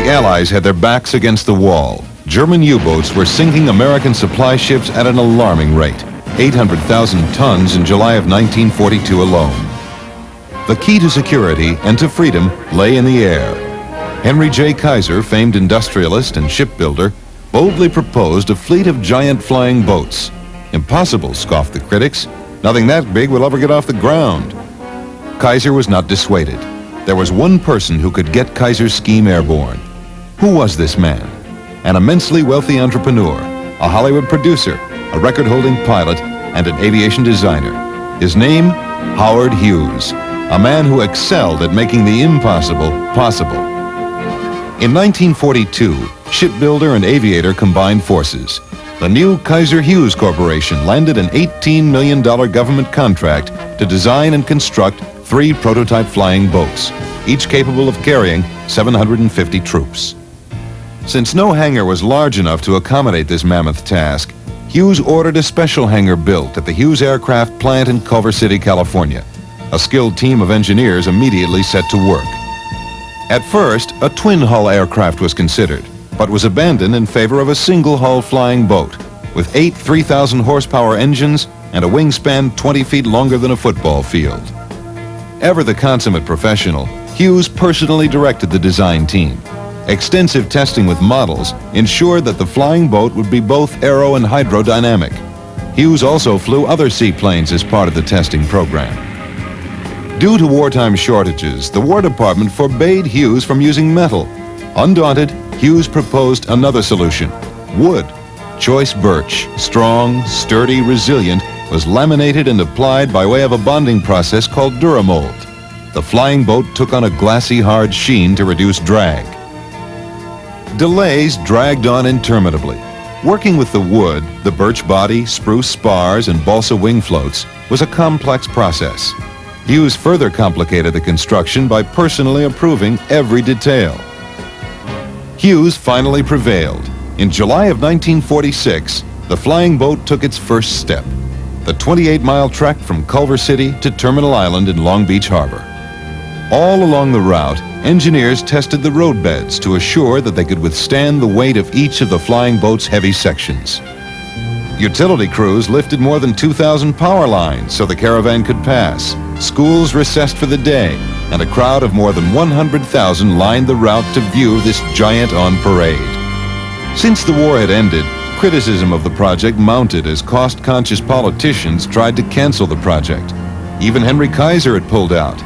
the Allies had their backs against the wall, German U-boats were sinking American supply ships at an alarming rate, 800,000 tons in July of 1942 alone. The key to security and to freedom lay in the air. Henry J. Kaiser, famed industrialist and shipbuilder, boldly proposed a fleet of giant flying boats. Impossible, scoffed the critics. Nothing that big will ever get off the ground. Kaiser was not dissuaded. There was one person who could get Kaiser's scheme airborne. Who was this man? An immensely wealthy entrepreneur, a Hollywood producer, a record-holding pilot, and an aviation designer. His name, Howard Hughes, a man who excelled at making the impossible possible. In 1942, shipbuilder and aviator combined forces. The new Kaiser-Hughes Corporation landed an $18 million government contract to design and construct 3 prototype flying boats, each capable of carrying 750 troops. Since no hangar was large enough to accommodate this mammoth task, Hughes ordered a special hangar built at the Hughes Aircraft plant in Culver City, California. A skilled team of engineers immediately set to work. At first, a twin-hull aircraft was considered, but was abandoned in favor of a single-hull flying boat with 8 3,000-horsepower engines and a wingspan 20 feet longer than a football field. Ever the consummate professional, Hughes personally directed the design team. Extensive testing with models ensured that the flying boat would be both aero and hydrodynamic. Hughes also flew other seaplanes as part of the testing program. Due to wartime shortages, the War Department forbade Hughes from using metal. Undaunted, Hughes proposed another solution: wood. Choice birch, strong, sturdy, resilient, was laminated and applied by way of a bonding process called Duramold. The flying boat took on a glassy, hard sheen to reduce drag. Delays dragged on interminably. Working with the wood, the birch body, spruce spars, and balsa wing floats was a complex process. Hughes further complicated the construction by personally approving every detail. Hughes finally prevailed. In July of 1946, the flying boat took its first step, the 28-mile trek from Culver City to Terminal Island in Long Beach Harbor. All along the route, engineers tested the roadbeds to assure that they could withstand the weight of each of the flying boat's heavy sections. Utility crews lifted more than 2,000 power lines so the caravan could pass. Schools recessed for the day, and a crowd of more than 100,000 lined the route to view this giant on parade. Since the war had ended, criticism of the project mounted as cost-conscious politicians tried to cancel the project. Even Henry Kaiser had pulled out.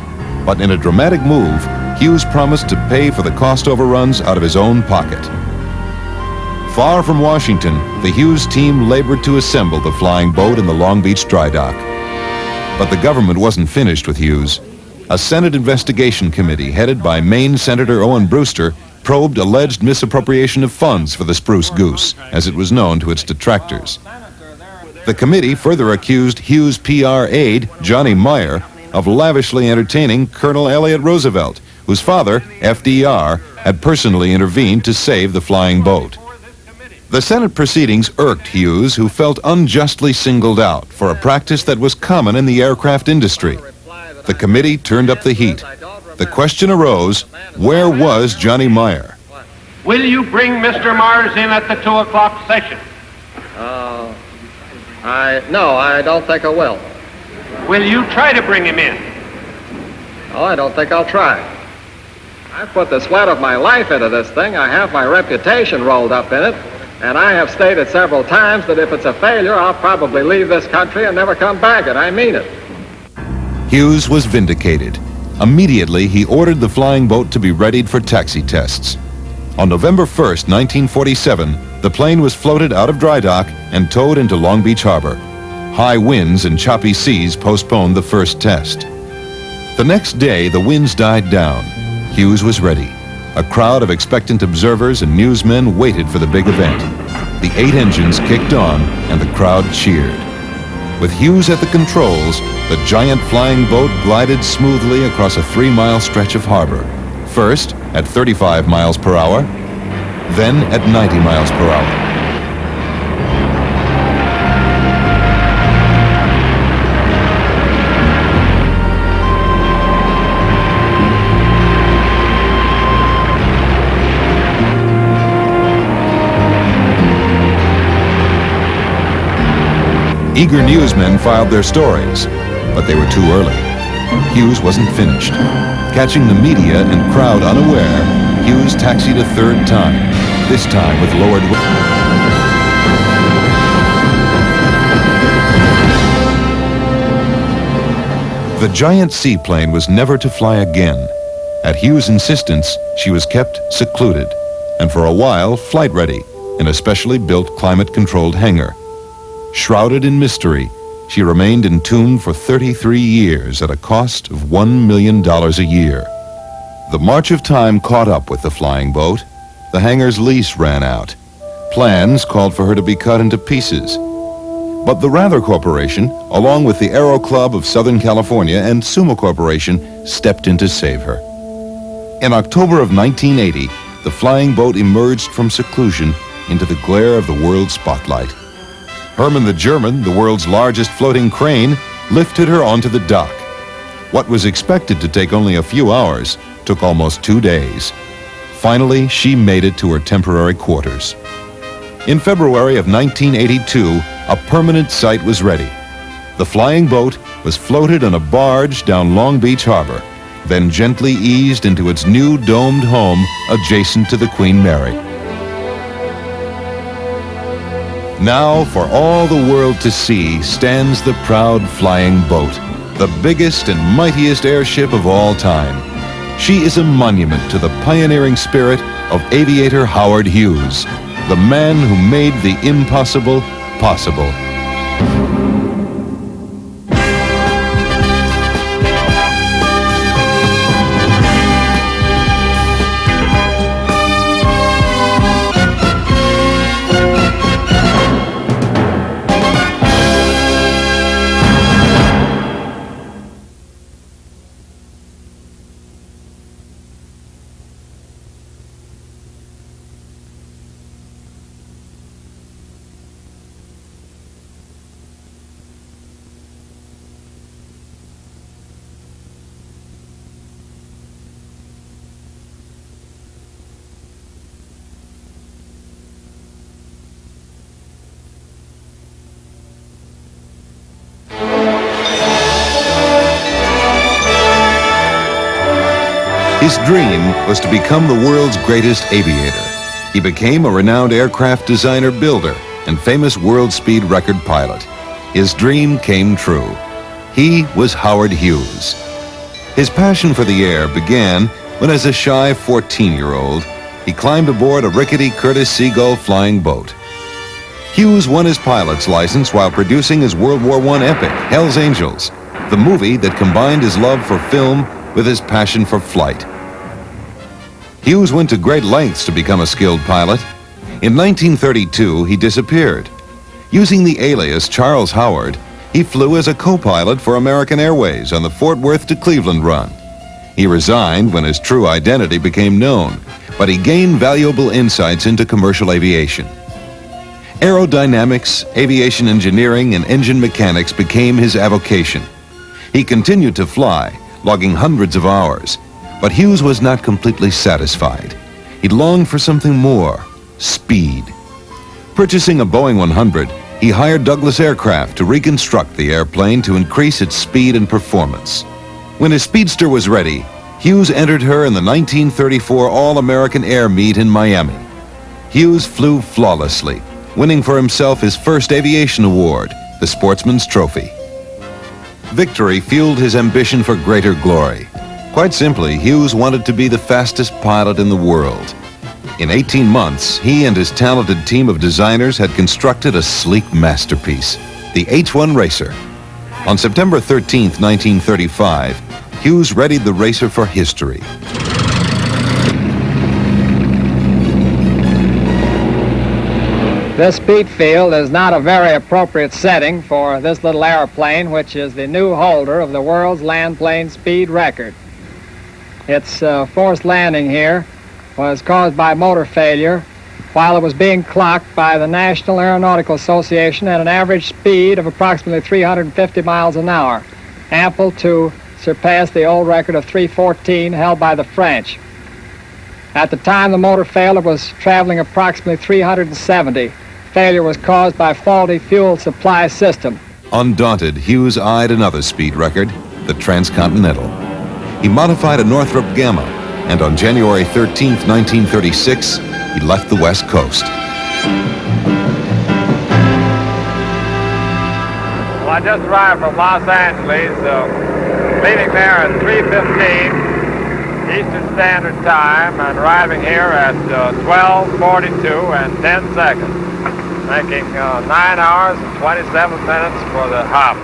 But in a dramatic move, Hughes promised to pay for the cost overruns out of his own pocket. Far from Washington, the Hughes team labored to assemble the flying boat in the Long Beach dry dock. But the government wasn't finished with Hughes. A Senate investigation committee headed by Maine Senator Owen Brewster probed alleged misappropriation of funds for the Spruce Goose, as it was known to its detractors. The committee further accused Hughes' PR aide, Johnny Meyer, of lavishly entertaining Colonel Elliott Roosevelt, whose father, FDR, had personally intervened to save the flying boat. The Senate proceedings irked Hughes, who felt unjustly singled out for a practice that was common in the aircraft industry. The committee turned up the heat. The question arose, where was Johnny Meyer? Will you bring Mr. Mars in at the 2 o'clock session? No, I don't think I will. Will you try to bring him in? Oh, I don't think I'll try. I've put the sweat of my life into this thing. I have my reputation rolled up in it. And I have stated several times that if it's a failure, I'll probably leave this country and never come back, and I mean it. Hughes was vindicated. Immediately, he ordered the flying boat to be readied for taxi tests. On November 1st, 1947, the plane was floated out of dry dock and towed into Long Beach Harbor. High winds and choppy seas postponed the first test. The next day, the winds died down. Hughes was ready. A crowd of expectant observers and newsmen waited for the big event. The 8 engines kicked on, and the crowd cheered. With Hughes at the controls, the giant flying boat glided smoothly across a 3-mile stretch of harbor. First at 35 miles per hour, then at 90 miles per hour. Eager newsmen filed their stories, but they were too early. Hughes wasn't finished. Catching the media and crowd unaware, Hughes taxied a third time, this time with lowered wings. The giant seaplane was never to fly again. At Hughes' insistence, she was kept secluded, and for a while flight ready in a specially built climate-controlled hangar. Shrouded in mystery, she remained entombed for 33 years at a cost of $1 million a year. The march of time caught up with the flying boat. The hangar's lease ran out. Plans called for her to be cut into pieces. But the Rather Corporation, along with the Aero Club of Southern California and Sumo Corporation, stepped in to save her. In October of 1980, the flying boat emerged from seclusion into the glare of the world's spotlight. Hermann the German, the world's largest floating crane, lifted her onto the dock. What was expected to take only a few hours took almost 2 days. Finally, she made it to her temporary quarters. In February of 1982, a permanent site was ready. The flying boat was floated on a barge down Long Beach Harbor, then gently eased into its new domed home adjacent to the Queen Mary. Now, for all the world to see, stands the proud flying boat, the biggest and mightiest airship of all time. She is a monument to the pioneering spirit of Aviator Howard Hughes, the man who made the impossible possible. His dream was to become the world's greatest aviator. He became a renowned aircraft designer builder and famous world speed record pilot. His dream came true. He was Howard Hughes. His passion for the air began when, as a shy 14-year-old, he climbed aboard a rickety Curtiss Seagull flying boat. Hughes won his pilot's license while producing his World War I epic, Hell's Angels, the movie that combined his love for film with his passion for flight. Hughes went to great lengths to become a skilled pilot. In 1932, he disappeared. Using the alias Charles Howard, he flew as a co-pilot for American Airways on the Fort Worth to Cleveland run. He resigned when his true identity became known, but he gained valuable insights into commercial aviation. Aerodynamics, aviation engineering, and engine mechanics became his avocation. He continued to fly, logging hundreds of hours, but Hughes was not completely satisfied. He longed for something more: speed. Purchasing a Boeing 100, he hired Douglas Aircraft to reconstruct the airplane to increase its speed and performance. When his Speedster was ready, Hughes entered her in the 1934 All-American Air Meet in Miami. Hughes flew flawlessly, winning for himself his first aviation award, the Sportsman's Trophy. Victory fueled his ambition for greater glory. Quite simply, Hughes wanted to be the fastest pilot in the world. In 18 months, he and his talented team of designers had constructed a sleek masterpiece, the H-1 Racer. On September 13, 1935, Hughes readied the Racer for history. This speed field is not a very appropriate setting for this little airplane, which is the new holder of the world's land plane speed record. Its forced landing here was caused by motor failure while it was being clocked by the National Aeronautical Association at an average speed of approximately 350 miles an hour, ample to surpass the old record of 314 held by the French. At the time the motor failed, it was traveling approximately 370. Failure was caused by faulty fuel supply system. Undaunted, Hughes eyed another speed record, the Transcontinental. He modified a Northrop Gamma, and on January 13, 1936, he left the West Coast. Well, I just arrived from Los Angeles, leaving there at 3:15 Eastern Standard Time and arriving here at 12:42 and 10 seconds, making 9 hours and 27 minutes for the hop.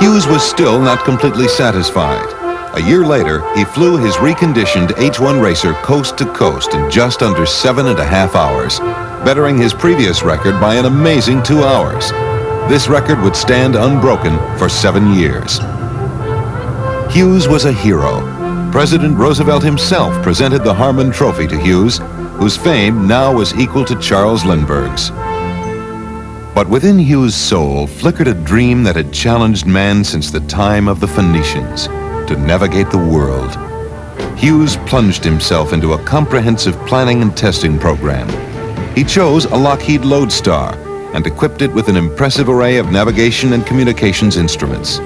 Hughes was still not completely satisfied. A year later, he flew his reconditioned H-1 racer coast to coast in just under 7.5 hours, bettering his previous record by an amazing 2 hours. This record would stand unbroken for 7 years. Hughes was a hero. President Roosevelt himself presented the Harmon Trophy to Hughes, whose fame now was equal to Charles Lindbergh's. But within Hughes' soul flickered a dream that had challenged man since the time of the Phoenicians, to navigate the world. Hughes plunged himself into a comprehensive planning and testing program. He chose a Lockheed Lodestar and equipped it with an impressive array of navigation and communications instruments.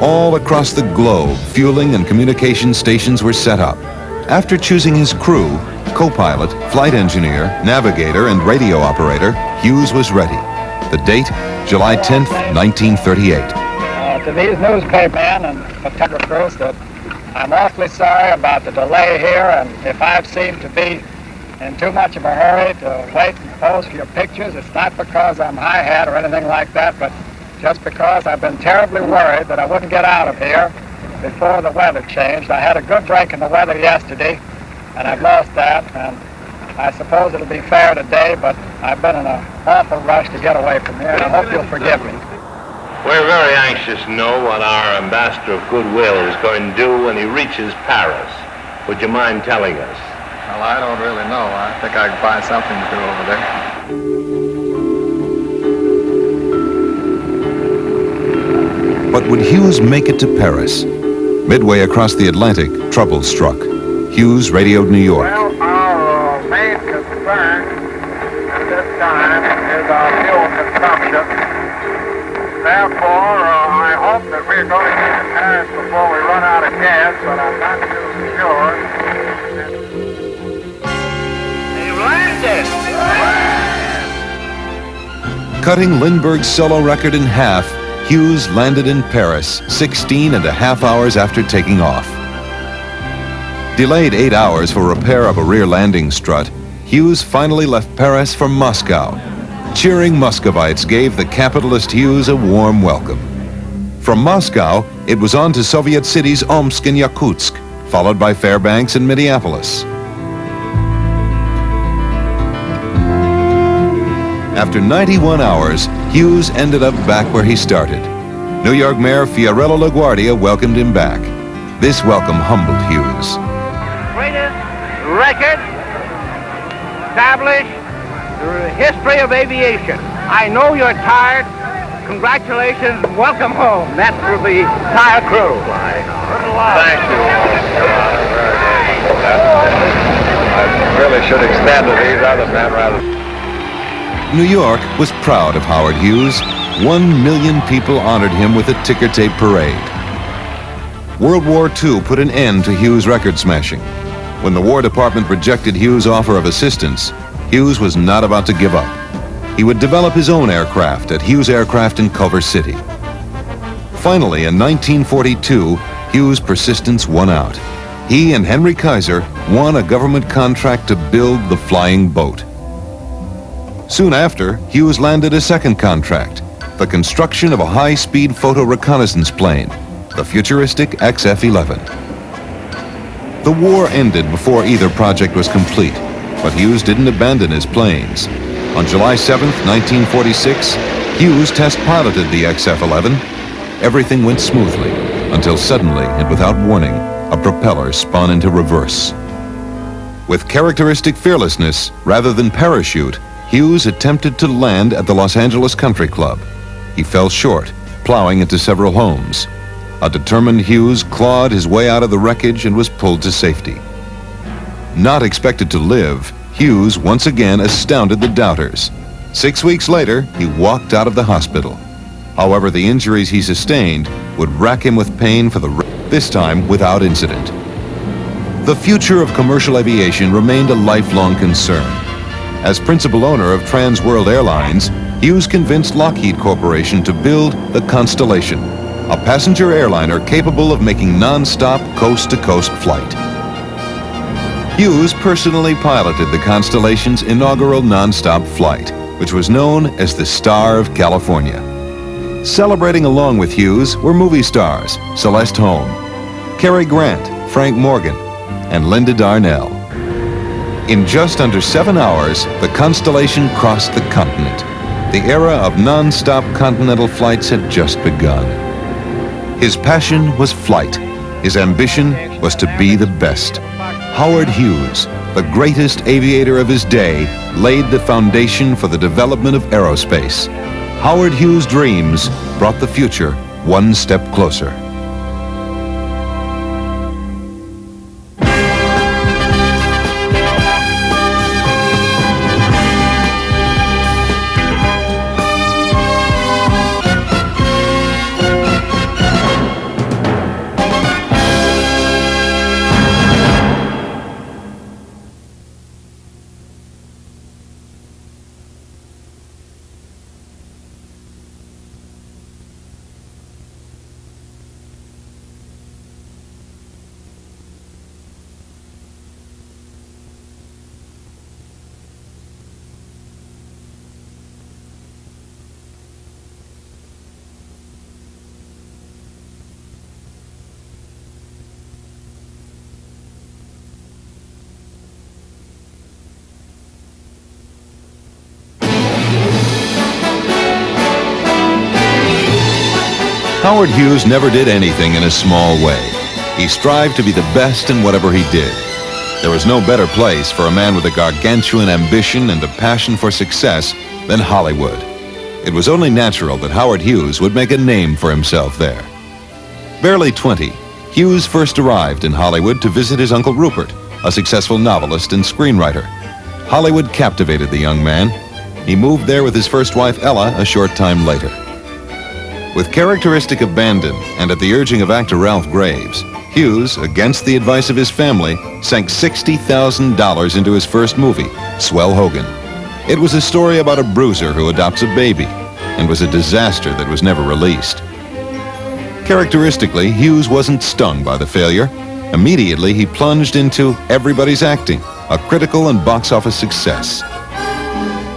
All across the globe, fueling and communication stations were set up. After choosing his crew, co-pilot, flight engineer, navigator, and radio operator, Hughes was ready. The date, July 10th, 1938. To these newspapermen and photographers, that I'm awfully sorry about the delay here, and if I've seemed to be in too much of a hurry to wait and pose for your pictures, it's not because I'm high-hat or anything like that, but just because I've been terribly worried that I wouldn't get out of here before the weather changed. I had a good break in the weather yesterday, and I've lost that, and I suppose it'll be fair today, but I've been in an awful rush to get away from here, and I hope you'll forgive me. We're very anxious to know what our ambassador of goodwill is going to do when he reaches Paris. Would you mind telling us? Well, I don't really know. I think I can find something to do over there. But would Hughes make it to Paris? Midway across the Atlantic, trouble struck. Hughes radioed New York. Well, our main concern at this time is our fuel consumption. Therefore, I hope that we're going to get to Paris before we run out of gas, but I'm not too sure. They've landed! Cutting Lindbergh's solo record in half, Hughes landed in Paris 16.5 hours after taking off. Delayed 8 hours for repair of a rear landing strut, Hughes finally left Paris for Moscow. Cheering Muscovites gave the capitalist Hughes a warm welcome. From Moscow, it was on to Soviet cities Omsk and Yakutsk, followed by Fairbanks and Minneapolis. After 91 hours, Hughes ended up back where he started. New York Mayor Fiorello LaGuardia welcomed him back. This welcome humbled Hughes. Greatest record established in the history of aviation. I know you're tired. Congratulations. Welcome home. That's for the entire crew. Thank you. I really should extend to these other men rather. New York was proud of Howard Hughes. 1 million people honored him with a ticker tape parade. World War II put an end to Hughes' record smashing. When the War Department rejected Hughes' offer of assistance, Hughes was not about to give up. He would develop his own aircraft at Hughes Aircraft in Culver City. Finally, in 1942, Hughes' persistence won out. He and Henry Kaiser won a government contract to build the flying boat. Soon after, Hughes landed a second contract, the construction of a high-speed photo reconnaissance plane, the futuristic XF-11. The war ended before either project was complete, but Hughes didn't abandon his planes. On July 7, 1946, Hughes test-piloted the XF-11. Everything went smoothly, until suddenly and without warning, a propeller spun into reverse. With characteristic fearlessness, rather than parachute, Hughes attempted to land at the Los Angeles Country Club. He fell short, plowing into several homes. A determined Hughes clawed his way out of the wreckage and was pulled to safety. Not expected to live, Hughes once again astounded the doubters. 6 weeks later, he walked out of the hospital. However, the injuries he sustained would rack him with pain for this time without incident. The future of commercial aviation remained a lifelong concern. As principal owner of Trans World Airlines, Hughes convinced Lockheed Corporation to build the Constellation, a passenger airliner capable of making non-stop coast-to-coast flight. Hughes personally piloted the Constellation's inaugural non-stop flight, which was known as the Star of California. Celebrating along with Hughes were movie stars Celeste Holm, Cary Grant, Frank Morgan, and Linda Darnell. In just under 7 hours, the Constellation crossed the continent. The era of non-stop continental flights had just begun. His passion was flight. His ambition was to be the best. Howard Hughes, the greatest aviator of his day, laid the foundation for the development of aerospace. Howard Hughes' dreams brought the future one step closer. Howard Hughes never did anything in a small way. He strived to be the best in whatever he did. There was no better place for a man with a gargantuan ambition and a passion for success than Hollywood. It was only natural that Howard Hughes would make a name for himself there. Barely 20, Hughes first arrived in Hollywood to visit his Uncle Rupert, a successful novelist and screenwriter. Hollywood captivated the young man. He moved there with his first wife, Ella, a short time later. With characteristic abandon and at the urging of actor Ralph Graves, Hughes, against the advice of his family, sank $60,000 into his first movie, Swell Hogan. It was a story about a bruiser who adopts a baby and was a disaster that was never released. Characteristically, Hughes wasn't stung by the failure. Immediately, he plunged into Everybody's Acting, a critical and box office success.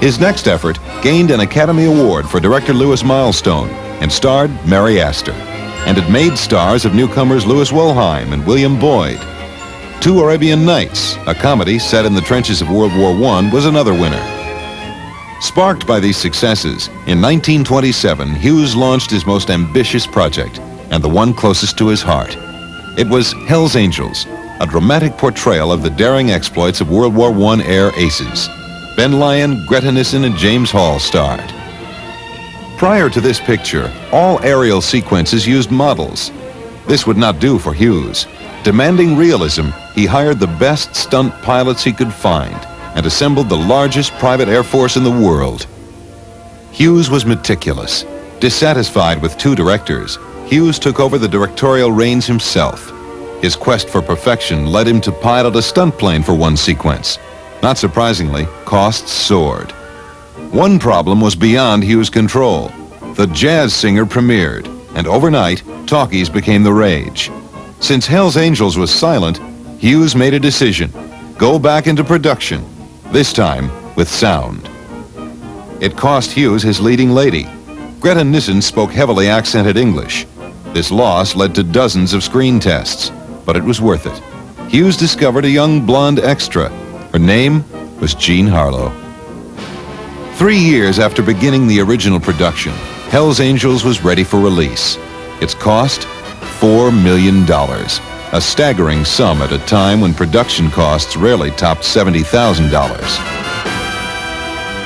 His next effort gained an Academy Award for director Louis Milestone and starred Mary Astor, and it made stars of newcomers Louis Wolheim and William Boyd. Two Arabian Nights, a comedy set in the trenches of World War I, was another winner. Sparked by these successes, in 1927, Hughes launched his most ambitious project, and the one closest to his heart. It was Hell's Angels, a dramatic portrayal of the daring exploits of World War I air aces. Ben Lyon, Greta Nissen, and James Hall starred. Prior to this picture, all aerial sequences used models. This would not do for Hughes. Demanding realism, he hired the best stunt pilots he could find and assembled the largest private air force in the world. Hughes was meticulous. Dissatisfied with two directors, Hughes took over the directorial reins himself. His quest for perfection led him to pilot a stunt plane for one sequence. Not surprisingly, costs soared. One problem was beyond Hughes' control. The Jazz Singer premiered, and overnight, talkies became the rage. Since Hell's Angels was silent, Hughes made a decision: go back into production, this time with sound. It cost Hughes his leading lady. Greta Nissen spoke heavily accented English. This loss led to dozens of screen tests, but it was worth it. Hughes discovered a young blonde extra. Her name was Jean Harlow. 3 years after beginning the original production, Hell's Angels was ready for release. Its cost, $4 million, a staggering sum at a time when production costs rarely topped $70,000.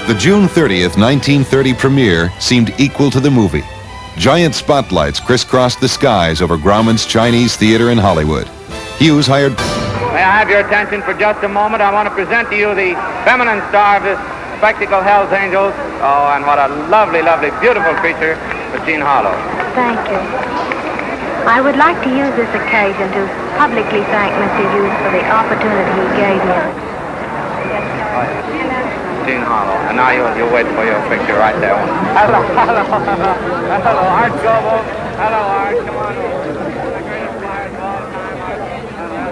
The June 30th, 1930 premiere seemed equal to the movie. Giant spotlights crisscrossed the skies over Grauman's Chinese Theater in Hollywood. Hughes hired... May I have your attention for just a moment? I want to present to you the feminine star of this spectacle, Hell's Angels. Oh, and what a lovely, lovely, beautiful creature. for Gene Harlow. Thank you. I would like to use this occasion to publicly thank Mr. Hughes for the opportunity he gave me. Gene Harlow. And now you'll wait for your picture right there. Hello, hello, hello. Hello, Art Gobo. Hello, Art. Come on over. The greatest flyers of all time, Art.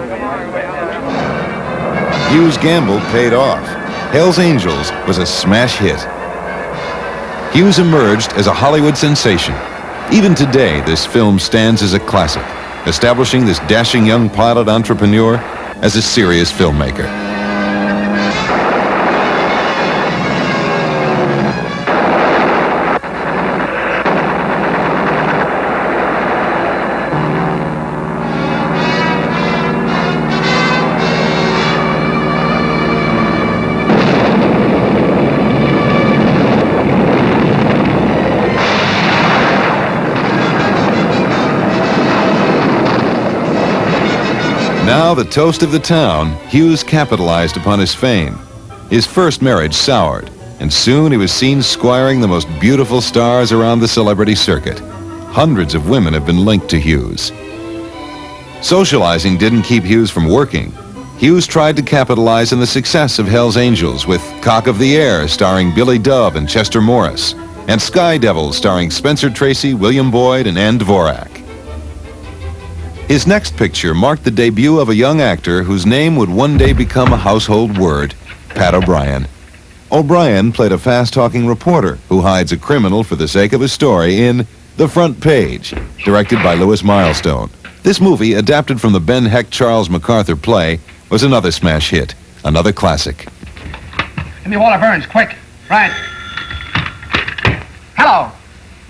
Come on. Hughes' gamble paid off. Hell's Angels was a smash hit. Hughes emerged as a Hollywood sensation. Even today, this film stands as a classic, establishing this dashing young pilot entrepreneur as a serious filmmaker. Now the toast of the town, Hughes capitalized upon his fame. His first marriage soured, and soon he was seen squiring the most beautiful stars around the celebrity circuit. Hundreds of women have been linked to Hughes. Socializing didn't keep Hughes from working. Hughes tried to capitalize on the success of Hell's Angels with Cock of the Air starring Billy Dove and Chester Morris, and Sky Devils starring Spencer Tracy, William Boyd, and Ann Dvorak. His next picture marked the debut of a young actor whose name would one day become a household word, Pat O'Brien. O'Brien played a fast-talking reporter who hides a criminal for the sake of a story in The Front Page, directed by Louis Milestone. This movie, adapted from the Ben Hecht Charles MacArthur play, was another smash hit, another classic. Give me Walter Burns, quick. Right. Hello.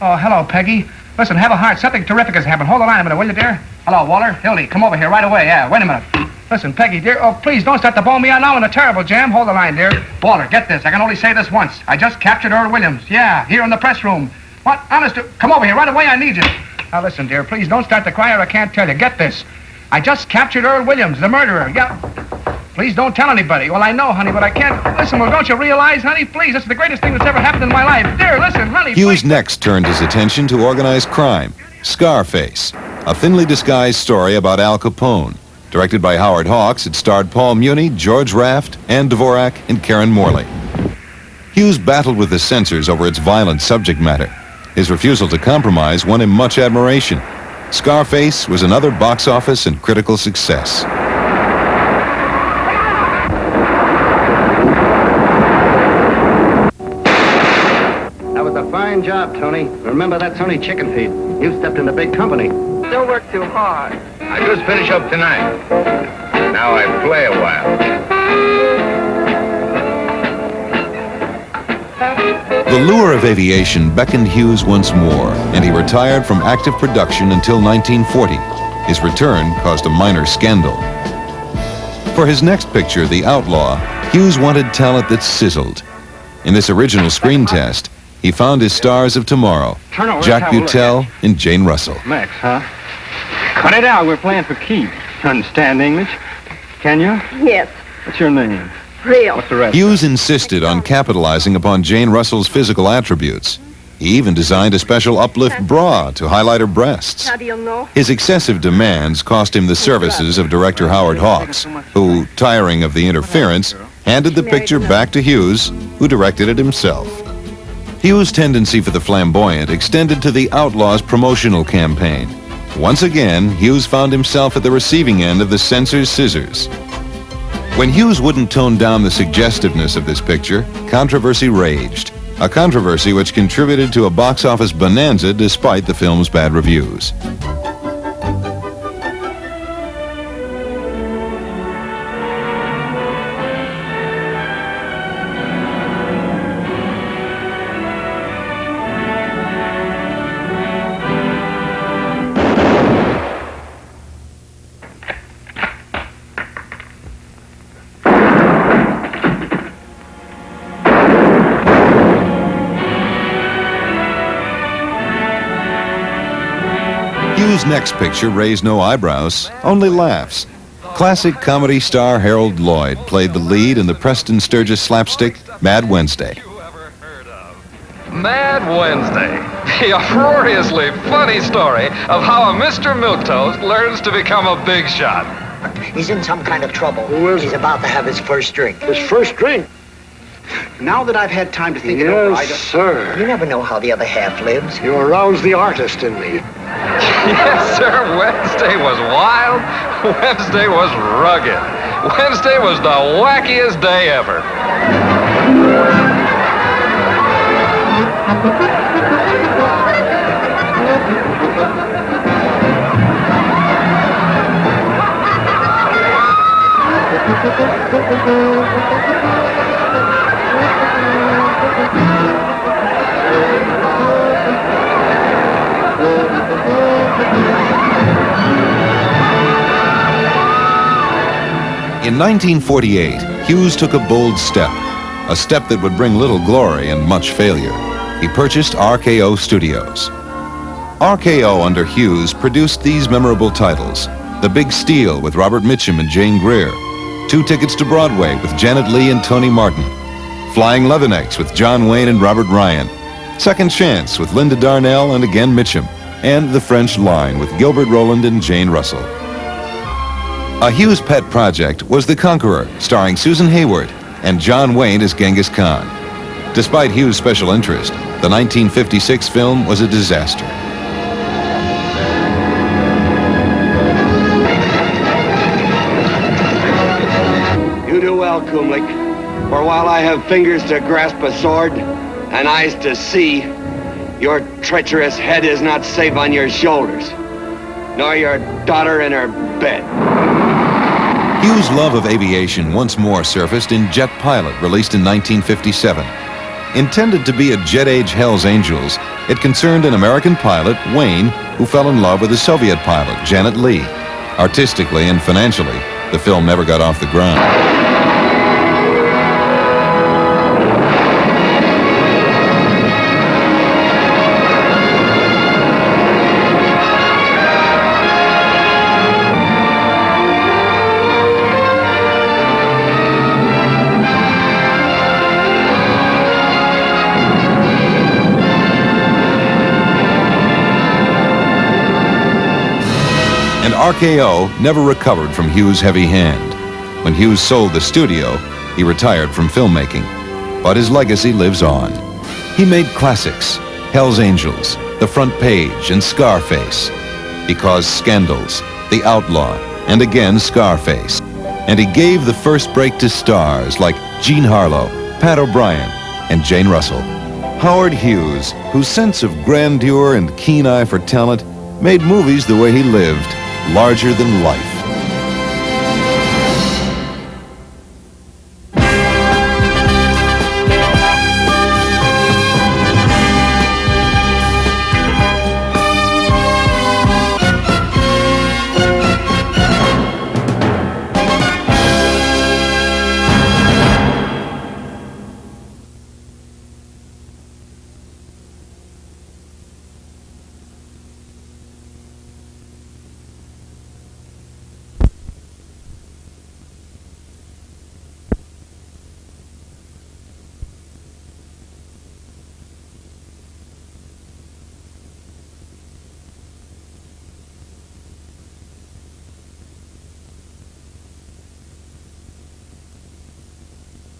Oh, hello, Peggy. Listen, have a heart. Something terrific has happened. Hold the line a minute, will you, dear? Hello, Walter. Hildy, come over here right away. Yeah, wait a minute. Listen, Peggy, dear. Oh, please, don't start to blow me out now in a terrible jam. Hold the line, dear. Walter, get this. I can only say this once. I just captured Earl Williams. Yeah, here in the press room. What? Honest, come over here right away. I need you. Now, listen, dear. Please don't start to cry or I can't tell you. Get this. I just captured Earl Williams, the murderer. Yeah. Please don't tell anybody. Well, I know, honey, but I can't. Listen, well, don't you realize, honey? Please, this is the greatest thing that's ever happened in my life. Dear, listen, honey, Hughes please. next turned his attention to organized crime, Scarface, a thinly disguised story about Al Capone. Directed by Howard Hawks, it starred Paul Muni, George Raft, Ann Dvorak, and Karen Morley. Hughes battled with the censors over its violent subject matter. His refusal to compromise won him much admiration. Scarface was another box office and critical success. That was a fine job, Tony. Remember, that's only chicken feed. You stepped into big company. Don't work too hard. I just finish up tonight. Now I play a while. The lure of aviation beckoned Hughes once more, and he retired from active production until 1940. His return caused a minor scandal. For his next picture, The Outlaw, Hughes wanted talent that sizzled. In this original screen test, he found his stars of tomorrow, Jack Butel and Jane Russell. Max, huh? Cut it out. We're playing for keeps. You understand English? Can you? Yes, What's your name? real. What's the rest? Hughes insisted on capitalizing upon Jane Russell's physical attributes. He even designed a special uplift bra to highlight her breasts. How do you know? His excessive demands cost him the services of director Howard Hawks, who, tiring of the interference, handed the picture back to Hughes, who directed it himself. Hughes' tendency for the flamboyant extended to The Outlaw's promotional campaign. Once again, Hughes found himself at the receiving end of the censor's scissors. When Hughes wouldn't tone down the suggestiveness of this picture, controversy raged. A controversy which contributed to a box office bonanza despite the film's bad reviews. Hughes' next picture raised no eyebrows, only laughs. Classic comedy star Harold Lloyd played the lead in the Preston Sturgis slapstick Mad Wednesday. Mad Wednesday, the uproariously funny story of how a Mr. Milquetoast learns to become a big shot. He's in some kind of trouble. Who is He's it? about to have his first drink. His first drink. Now that I've had time to think it over, Yes, sir. You never know how the other half lives. You aroused the artist in me. Yes, sir, Wednesday was wild. Wednesday was rugged. Wednesday was the wackiest day ever. In 1948, Hughes took a bold step, a step that would bring little glory and much failure. He purchased RKO Studios. RKO under Hughes produced these memorable titles: The Big Steal with Robert Mitchum and Jane Greer, Two Tickets to Broadway with Janet Leigh and Tony Martin, Flying Leathernecks with John Wayne and Robert Ryan, Second Chance with Linda Darnell and again Mitchum, and The French Line with Gilbert Roland and Jane Russell. A Hughes pet project was The Conqueror, starring Susan Hayward and John Wayne as Genghis Khan. Despite Hughes' special interest, the 1956 film was a disaster. You do well, Kumlik. For while I have fingers to grasp a sword and eyes to see, your treacherous head is not safe on your shoulders, nor your daughter in her bed. Hughes' love of aviation once more surfaced in Jet Pilot, released in 1957. Intended to be a jet-age Hell's Angels, it concerned an American pilot, Wayne, who fell in love with a Soviet pilot, Janet Leigh. Artistically and financially, the film never got off the ground. And RKO never recovered from Hughes' heavy hand. When Hughes sold the studio, he retired from filmmaking. But his legacy lives on. He made classics, Hell's Angels, The Front Page, and Scarface. Because Scandals, The Outlaw, and again Scarface. And he gave the first break to stars like Jean Harlow, Pat O'Brien, and Jane Russell. Howard Hughes, whose sense of grandeur and keen eye for talent made movies the way he lived, larger than life.